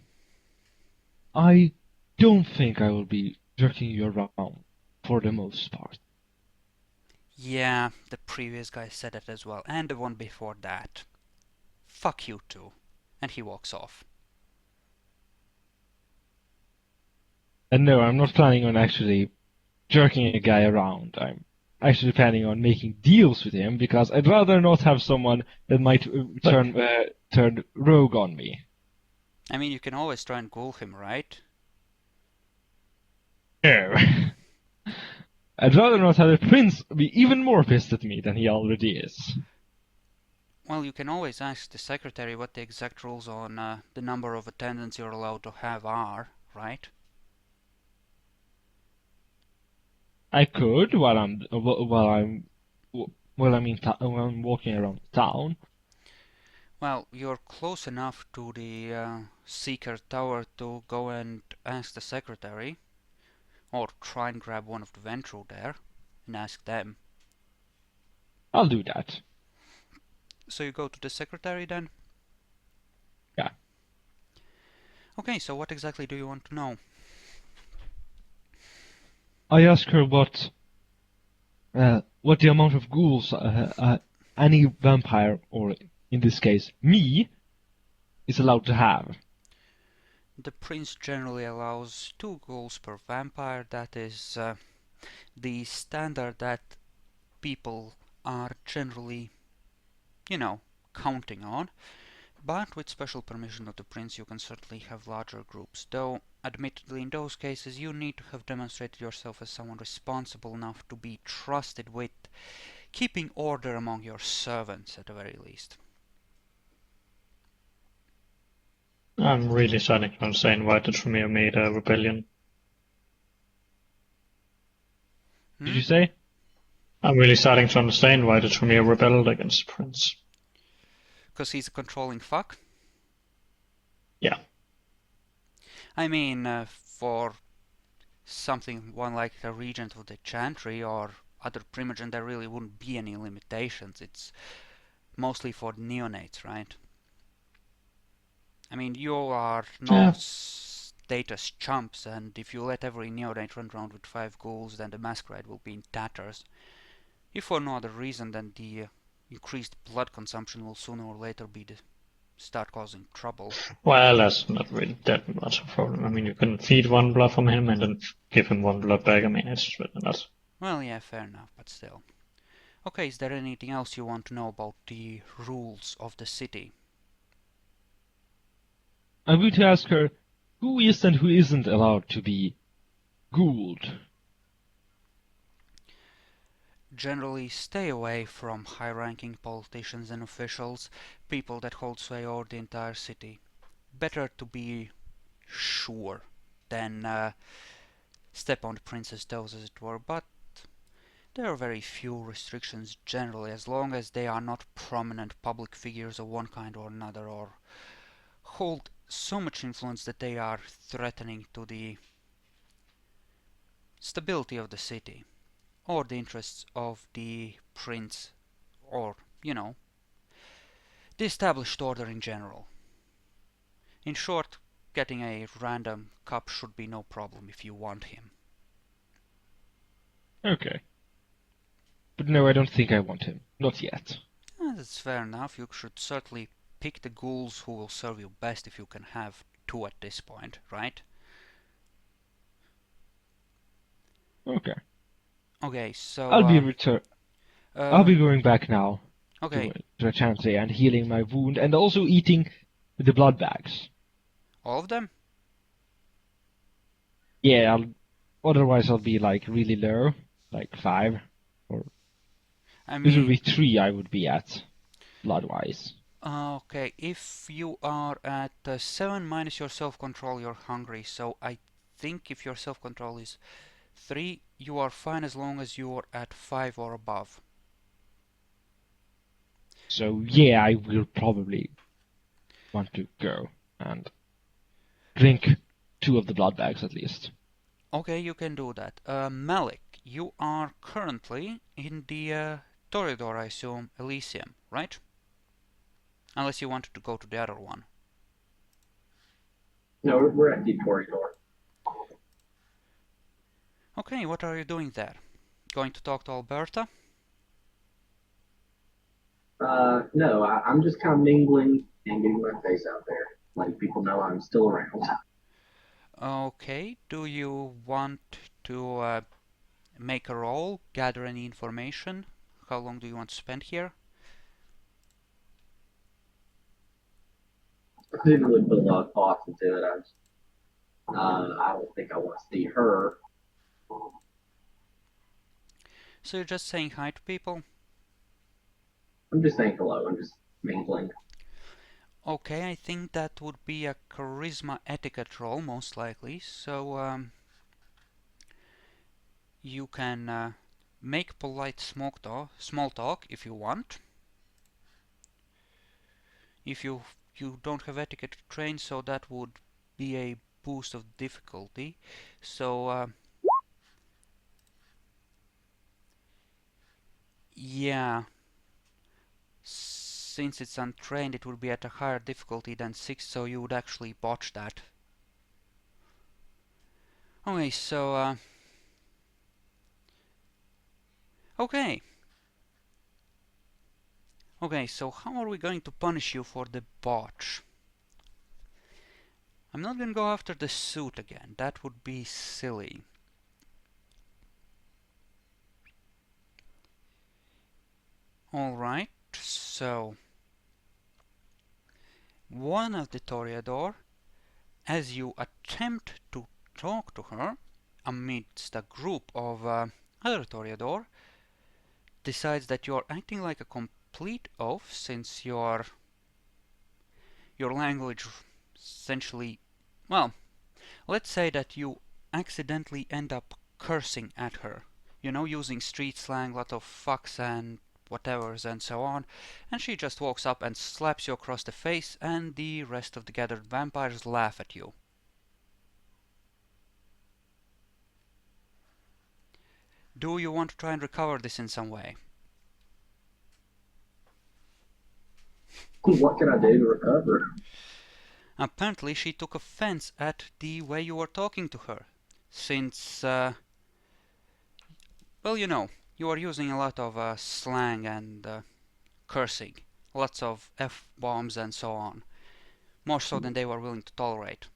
I don't think I will be jerking you around for the most part. Yeah, the previous guy said that as well, and the one before that. Fuck you too. And he walks off. And no, I'm not planning on actually jerking a guy around. I'm actually planning on making deals with him because I'd rather not have someone that might turn rogue on me. I mean, you can always try and ghoul him, right? No. I'd rather not have the prince be even more pissed at me than he already is. Well, you can always ask the secretary what the exact rules on the number of attendants you're allowed to have are, right? I could while I'm walking around town. Well, you're close enough to the Seeker Tower to go and ask the secretary, or try and grab one of the Ventru there and ask them. I'll do that. So you go to the secretary then? Yeah. Okay, so what exactly do you want to know? I ask her what the amount of ghouls any vampire, or in this case me, is allowed to have. The prince generally allows 2 ghouls per vampire. That is the standard that people are generally, counting on. But with special permission of the prince, you can certainly have larger groups. Though, admittedly, in those cases, you need to have demonstrated yourself as someone responsible enough to be trusted with keeping order among your servants, at the very least. I'm really starting to understand why the Tremere made a rebellion. Did you say? I'm really starting to understand why the Tremere rebelled against the prince. Because he's a controlling fuck? Yeah. I mean, for one like the regent of the Chantry or other primogen, there really wouldn't be any limitations. It's mostly for neonates, right? I mean, you are no status chumps, and if you let every neonate run around with 5 ghouls, then the masquerade will be in tatters. If for no other reason than the increased blood consumption will sooner or later start causing trouble. Well, that's not really that much of a problem. I mean, you can feed 1 blood from him and then give him 1 blood back. I mean, it's really not. Well, yeah, fair enough, but still. Okay, is there anything else you want to know about the rules of the city? I'm going to ask her who is and who isn't allowed to be ghouled. Generally, stay away from high-ranking politicians and officials, people that hold sway over the entire city. Better to be sure than step on the prince's toes, as it were, but there are very few restrictions generally, as long as they are not prominent public figures of one kind or another, or hold so much influence that they are threatening to the stability of the city, or the interests of the prince, or, the established order in general. In short, getting a random cup should be no problem if you want him. Okay. But no, I don't think I want him. Not yet. That's fair enough. You should certainly pick the ghouls who will serve you best if you can have 2 at this point, right? Okay. Okay, so I'll be going back now okay, to the Chantry and healing my wound, and also eating the blood bags. all of them? Yeah, otherwise I'll be like really low, like 5, or I this would mean, be 3 I would be at, blood-wise. okay, if you are at 7 minus your self-control, you're hungry, so I think if your self-control is 3, you are fine as long as you're at 5 or above. So yeah, I will probably want to go and drink 2 of the blood bags at least. Okay, you can do that. Malik, you are currently in the Toreador, I assume, Elysium, right? Unless you wanted to go to the other one. No, we're at the Toreador. Okay, what are you doing there? Going to talk to Alberta? No, I'm just kind of mingling and getting my face out there. Letting people know I'm still around. Okay, do you want to make a roll, gather any information? How long do you want to spend here? I didn't really put a lot of thought into it. I don't think I want to see her. So you're just saying hi to people? I'm just saying hello. I'm just mingling. Okay, I think that would be a charisma etiquette roll, most likely. So you can make polite small talk if you want. If you don't have etiquette to train, so that would be a boost of difficulty. So yeah, since it's untrained, it would be at a higher difficulty than 6, so you would actually botch that. Okay, so okay. Okay, so how are we going to punish you for the botch? I'm not going to go after the suit again. That would be silly. Alright, so one of the Toreador, as you attempt to talk to her amidst a group of other Toreador, decides that you're acting like a complete oaf since your language essentially, well, let's say that you accidentally end up cursing at her. You know, using street slang, lot of fucks and whatevers and so on, and she just walks up and slaps you across the face, and the rest of the gathered vampires laugh at you. Do you want to try and recover this in some way? What can I do to recover? Apparently she took offense at the way you were talking to her, since, well, you know, you are using a lot of slang and cursing, lots of F-bombs and so on, more so than they were willing to tolerate.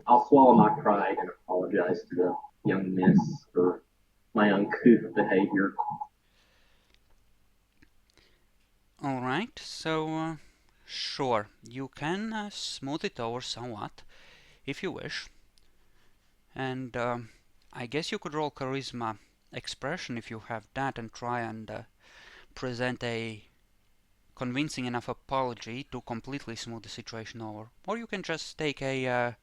I'll swallow my pride and apologize to the young miss for my uncouth behavior. Alright, so, sure, you can smooth it over somewhat, if you wish. And I guess you could roll Charisma Expression if you have that and try and present a convincing enough apology to completely smooth the situation over. Or you can just take a,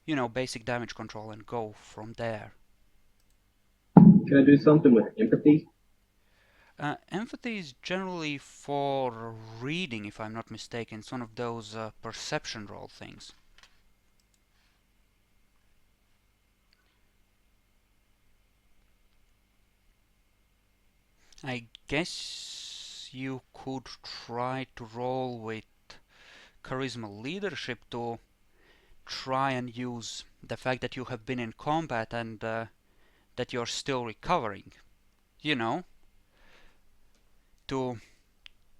you know, basic damage control and go from there. Can I do something with empathy? Empathy is generally for reading, if I'm not mistaken. It's one of those perception roll things. I guess you could try to roll with Charisma Leadership to try and use the fact that you have been in combat and that you're still recovering. You know, to,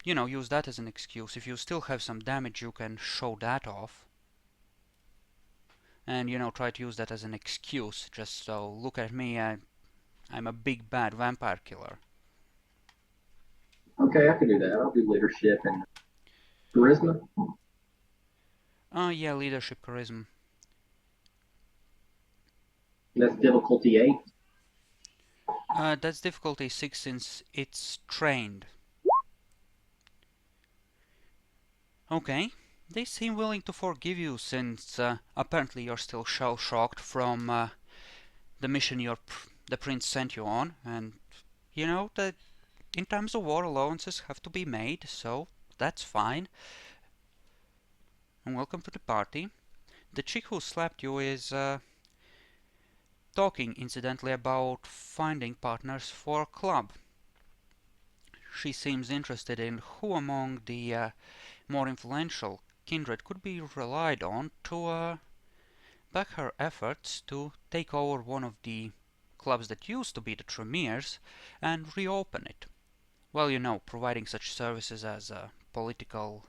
you know, use that as an excuse. If you still have some damage, you can show that off. And, you know, try to use that as an excuse. Just so, look at me, I'm a big bad vampire killer. Okay, I can do that. I'll do leadership and charisma. Yeah, leadership, charisma. That's difficulty 8. That's difficulty 6 since it's trained. Okay, they seem willing to forgive you since apparently you're still shell-shocked from the mission the prince sent you on, and you know that in times of war allowances have to be made, so that's fine. And welcome to the party. The chick who slapped you is talking incidentally about finding partners for a club. She seems interested in who among the more influential kindred could be relied on to back her efforts to take over one of the clubs that used to be the Tremeres and reopen it. Well, you know, providing such services as political,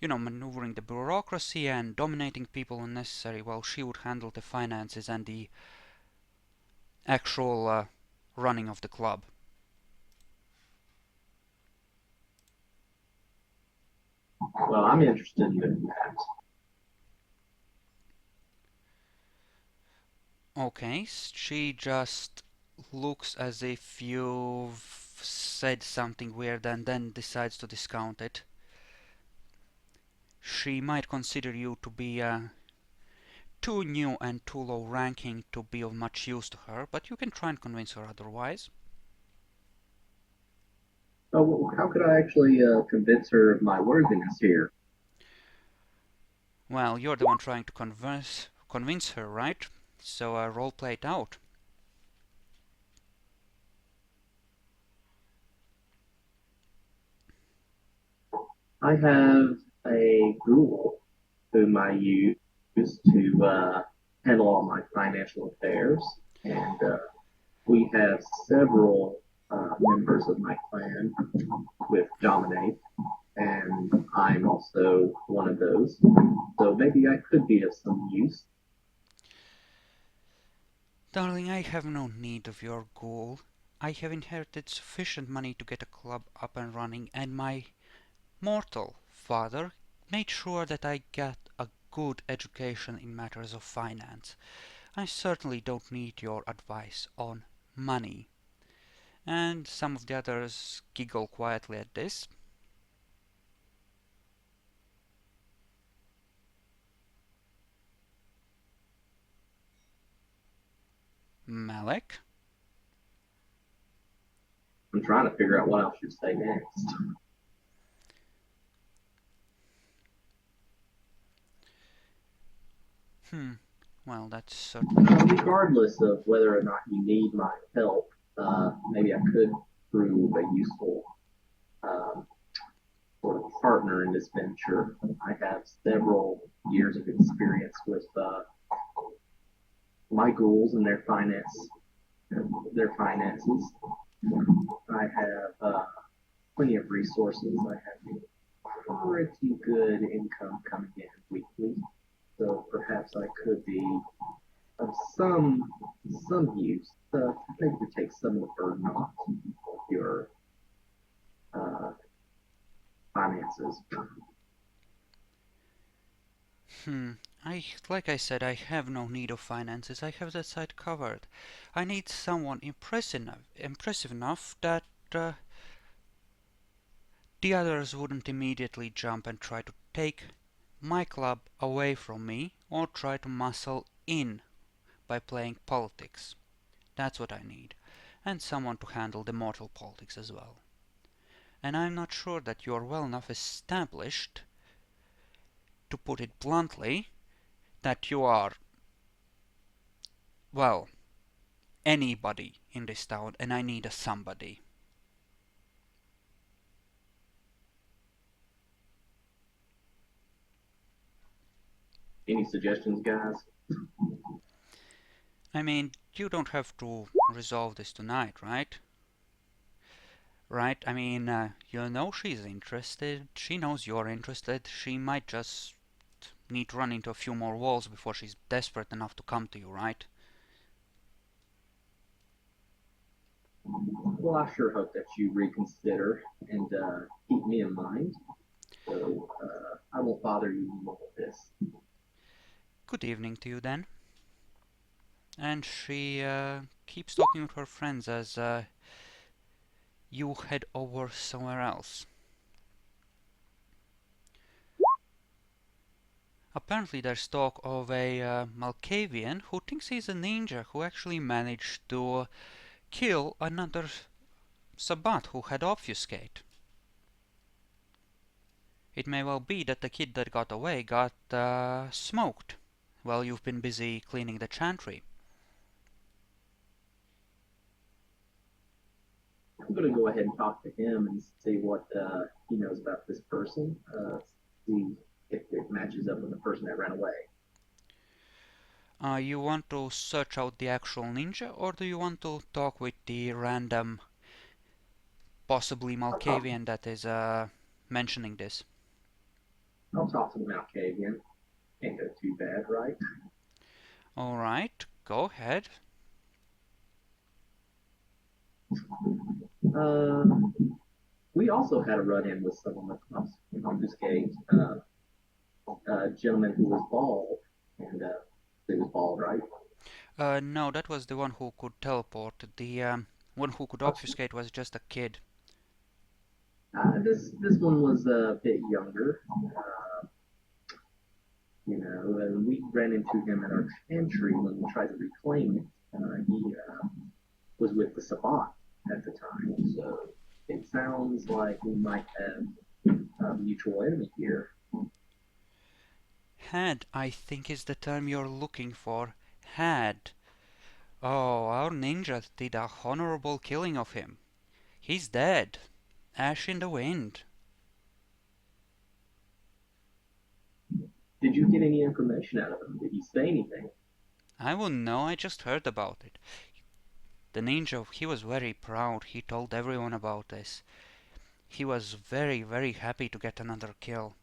you know, maneuvering the bureaucracy and dominating people when necessary, while she would handle the finances and the actual running of the club. Well, I'm interested in doing that. Okay, she just looks as if you've said something weird and then decides to discount it. She might consider you to be too new and too low ranking to be of much use to her, but you can try and convince her otherwise. Oh, well, how could I actually convince her of my worthiness here? Well, you're the one trying to convince her, right? So role play it out. I have a ghoul whom I use to handle all my financial affairs, and we have several members of my clan with dominate, and I'm also one of those. So maybe I could be of some use. Darling, I have no need of your ghoul. I have inherited sufficient money to get a club up and running, and my mortal father made sure that I got a good education in matters of finance. I certainly don't need your advice on money." And some of the others giggle quietly at this. Malik? I'm trying to figure out what I should say next. Well, that's certainly... Regardless of whether or not you need my help, maybe I could prove a useful sort of partner in this venture. I have several years of experience with my ghouls and their finances. I have plenty of resources. I have pretty good income coming in weekly, so perhaps I could be of some use. Maybe to take some of the burden off your finances. Like I said, I have no need of finances. I have that side covered. I need someone impressive enough that the others wouldn't immediately jump and try to take my club away from me or try to muscle in by playing politics. That's what I need. And someone to handle the mortal politics as well. And I'm not sure that you're well enough established, to put it bluntly, that you are, well, anybody in this town, and I need a somebody. Any suggestions, guys? I mean, you don't have to resolve this tonight, right? Right? I mean, you know she's interested. She knows you're interested. She might just need to run into a few more walls before she's desperate enough to come to you, right? Well, I sure hope that you reconsider and keep me in mind. So I won't bother you more with this. Good evening to you then. And she keeps talking with her friends as you head over somewhere else. Apparently there's talk of a Malkavian who thinks he's a ninja who actually managed to kill another Sabbat who had obfuscate. It may well be that the kid that got away got smoked while you've been busy cleaning the Chantry. I'm going to go ahead and talk to him and see what he knows about this person. See if it matches up with the person that ran away. You want to search out the actual ninja, or do you want to talk with the random, possibly Malkavian that is mentioning this? I'll talk to the Malkavian. Can't go too bad, right? Alright, go ahead. We also had a run-in with someone with obfuscate, a gentleman who was bald, and he was bald, right? No, that was the one who could teleport. The one who could obfuscate was just a kid. This one was a bit younger, and we ran into him at our Chantry when we tried to reclaim it. He was with the Sabbat at the time, so it sounds like we might have a mutual enemy here. Had, I think, is the term you're looking for. Had. Oh, our ninja did a honorable killing of him. He's dead. Ash in the wind. Did you get any information out of him? Did he say anything? I wouldn't know, I just heard about it. The ninja, he was very proud. He told everyone about this. He was very, very happy to get another kill.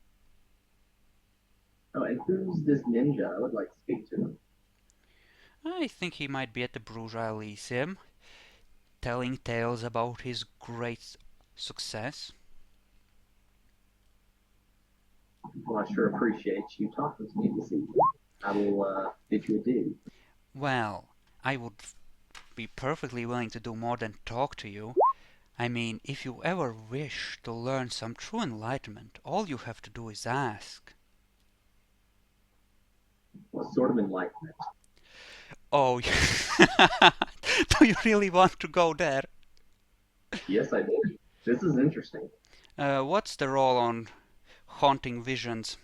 Oh, and who's this ninja? I would like to speak to him. I think he might be at the Bruges Elysium. telling tales about his great success. Well, I sure appreciate you talking to me this evening. I will bid you adieu. Well, I would be perfectly willing to do more than talk to you. I mean, if you ever wish to learn some true enlightenment, all you have to do is ask. What sort of enlightenment? Oh, do you really want to go there? Yes, I do. This is interesting. What's the roll on haunting visions?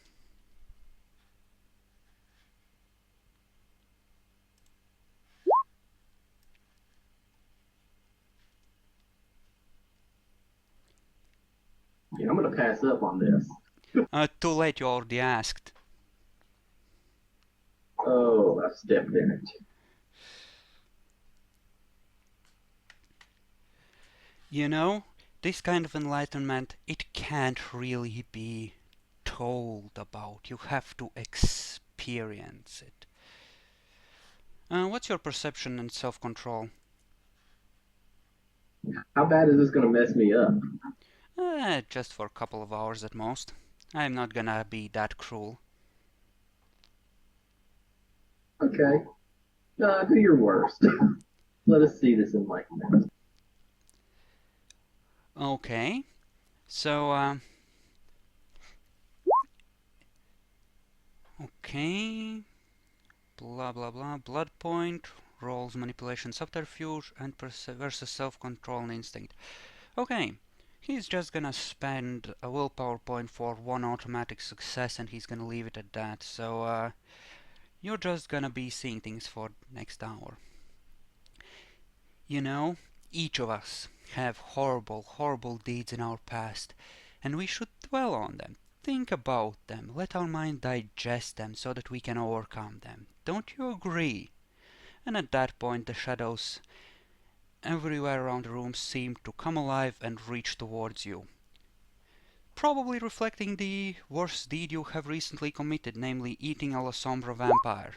Yeah, I'm going to pass up on this. Too late, you already asked. Oh, I stepped in it. You know, this kind of enlightenment, it can't really be told about. You have to experience it. What's your perception and self-control? How bad is this going to mess me up? Just for a couple of hours at most. I'm not gonna be that cruel. Okay. Do your worst. Let us see this enlightenment. Okay, so, okay, blah blah blah, blood point, rolls, manipulation, subterfuge, and versus self-control and instinct. Okay, he's just gonna spend a willpower point for one automatic success and he's gonna leave it at that, so, you're just gonna be seeing things for next hour. You know, each of us have horrible, horrible deeds in our past, and we should dwell on them, think about them, let our mind digest them so that we can overcome them. Don't you agree? And at that point the shadows everywhere around the room seem to come alive and reach towards you. Probably reflecting the worst deed you have recently committed, namely eating a La Sombra vampire.